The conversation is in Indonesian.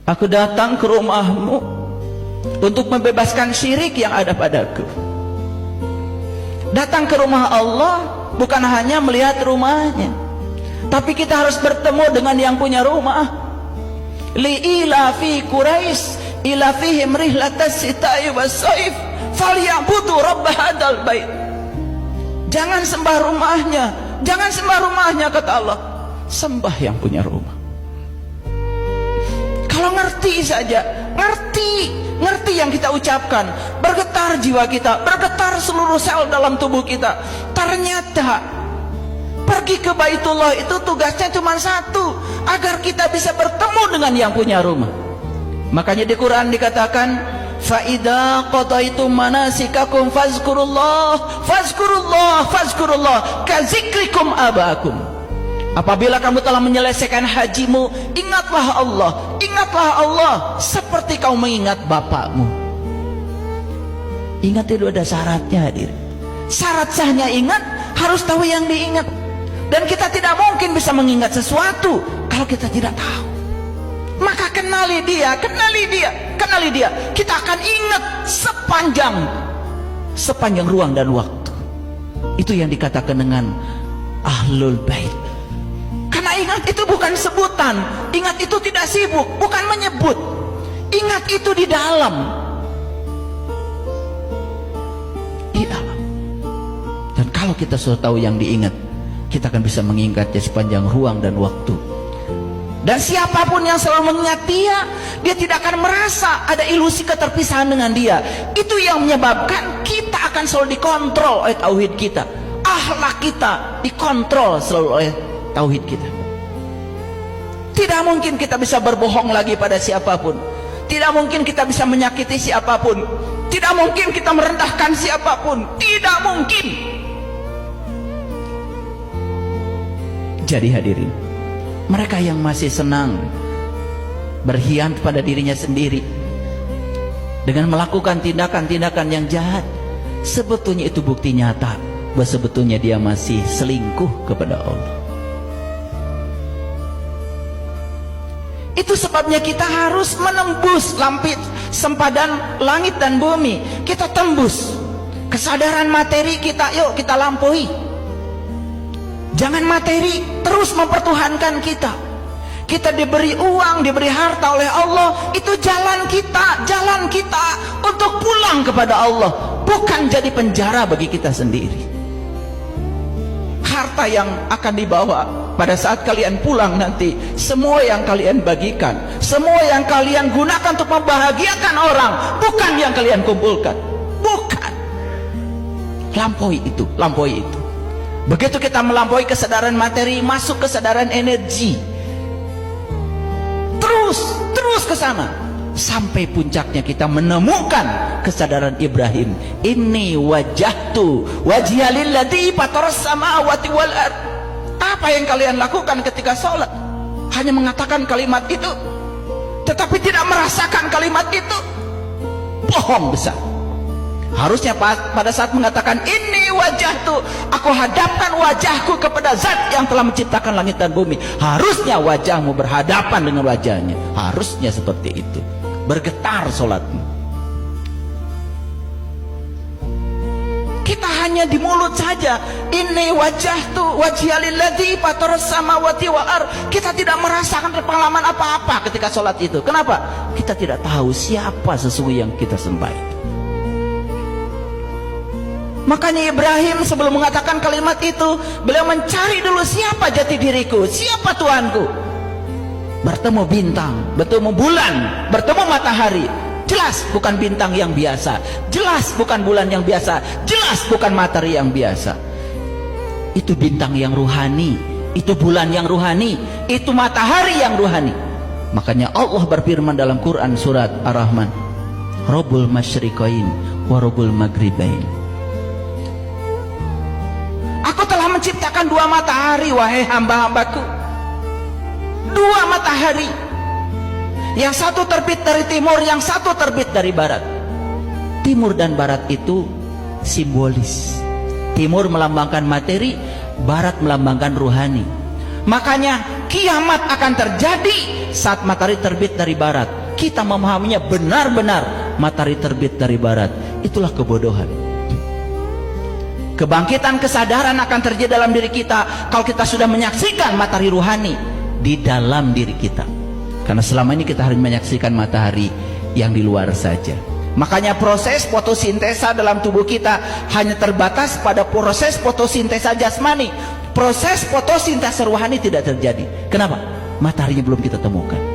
Aku datang ke rumahmu untuk membebaskan syirik yang ada padaku. Datang ke rumah Allah bukan hanya melihat rumahnya, tapi kita harus bertemu dengan yang punya rumah. Li'ila fi Quraisy ila fihim rihlatas sita'i was-saif falyabudu rabb hadzal bait. Jangan sembah rumahnya, jangan sembah rumahnya, kata Allah. Sembah yang punya rumah. Kalau ngerti saja, ngerti yang kita ucapkan, bergetar jiwa kita, bergetar seluruh sel dalam tubuh kita. Ternyata pergi ke Baitullah itu tugasnya cuma satu, agar kita bisa bertemu dengan yang punya rumah. Makanya di Quran dikatakan, fa idza qadaitum manasikakum fazkurullah ka zikrikum abakum. Apabila kamu telah menyelesaikan hajimu, ingatlah Allah seperti kau mengingat bapakmu. Ingat itu ada syaratnya, hadir. Syarat sahnya ingat, harus tahu yang diingat. Dan kita tidak mungkin bisa mengingat sesuatu kalau kita tidak tahu. Maka kenali dia. Kita akan ingat sepanjang ruang dan waktu. Itu yang dikatakan dengan Ahlul Bait. Karena ingat itu bukan sebutan, ingat itu tidak sibuk, bukan menyebut. Ingat itu di dalam. Dan kalau kita sudah tahu yang diingat, kita akan bisa mengingatnya sepanjang ruang dan waktu. Dan siapapun yang selalu mengingat dia tidak akan merasa ada ilusi keterpisahan dengan dia. Itu yang menyebabkan kita akan selalu dikontrol oleh tauhid kita. Akhlak kita dikontrol selalu oleh tauhid kita. Tidak mungkin kita bisa berbohong lagi pada siapapun. Tidak mungkin kita bisa menyakiti siapapun. Tidak mungkin kita merendahkan siapapun. Tidak mungkin. Jadi hadirin, mereka yang masih senang berkhianat pada dirinya sendiri dengan melakukan tindakan-tindakan yang jahat, sebetulnya itu bukti nyata bahwa sebetulnya dia masih selingkuh kepada Allah. Itu sebabnya kita harus menembus sempadan langit dan bumi. Kita tembus kesadaran materi kita, yuk kita lampaui. Jangan materi terus mempertuhankan kita. Kita diberi uang, diberi harta oleh Allah, itu jalan kita untuk pulang kepada Allah, bukan jadi penjara bagi kita sendiri. Harta yang akan dibawa pada saat kalian pulang nanti, semua yang kalian bagikan, semua yang kalian gunakan untuk membahagiakan orang, bukan yang kalian kumpulkan. Bukan. Lampaui itu. Begitu kita melampaui kesadaran materi, masuk kesadaran energi, terus ke sana sampai puncaknya kita menemukan kesadaran Ibrahim. Inni wajjahtu wajhiya lilladzi fataras samawati wal ard. Apa yang kalian lakukan ketika sholat? Hanya mengatakan kalimat itu, tetapi tidak merasakan kalimat itu. Bohong besar. Harusnya pada saat mengatakan ini wajahtu, aku hadapkan wajahku kepada zat yang telah menciptakan langit dan bumi. Harusnya wajahmu berhadapan dengan wajahnya. Harusnya seperti itu. Bergetar sholatmu. Kita hanya di mulut saja. Ini wajahtu wajhialilladzi fataras samawati wal ard. Kita tidak merasakan pengalaman apa-apa ketika sholat itu. Kenapa? Kita tidak tahu siapa sesungguhnya yang kita sembah itu. Makanya Ibrahim sebelum mengatakan kalimat itu, beliau mencari dulu siapa jati diriku, siapa Tuhanku. Bertemu bintang, bertemu bulan, bertemu matahari. Jelas bukan bintang yang biasa, jelas bukan bulan yang biasa, jelas bukan matahari yang biasa. Itu bintang yang ruhani, itu bulan yang ruhani, itu matahari yang ruhani. Makanya Allah berfirman dalam Quran surat Ar-Rahman, Rabbul Masyriqain wa Rabbul Maghribain. Aku telah menciptakan dua matahari, wahai hamba-hambaku. Dua matahari. Yang satu terbit dari timur, yang satu terbit dari barat. Timur dan barat itu simbolis. Timur melambangkan materi, barat melambangkan ruhani. Makanya kiamat akan terjadi saat matahari terbit dari barat. Kita memahaminya benar-benar matahari terbit dari barat. Itulah kebodohan. Kebangkitan kesadaran akan terjadi dalam diri kita kalau kita sudah menyaksikan matahari ruhani di dalam diri kita. Karena selama ini kita hanya menyaksikan matahari yang di luar saja. Makanya proses fotosintesa dalam tubuh kita hanya terbatas pada proses fotosintesa jasmani. Proses fotosintesa rohani tidak terjadi. Kenapa? Mataharinya belum kita temukan.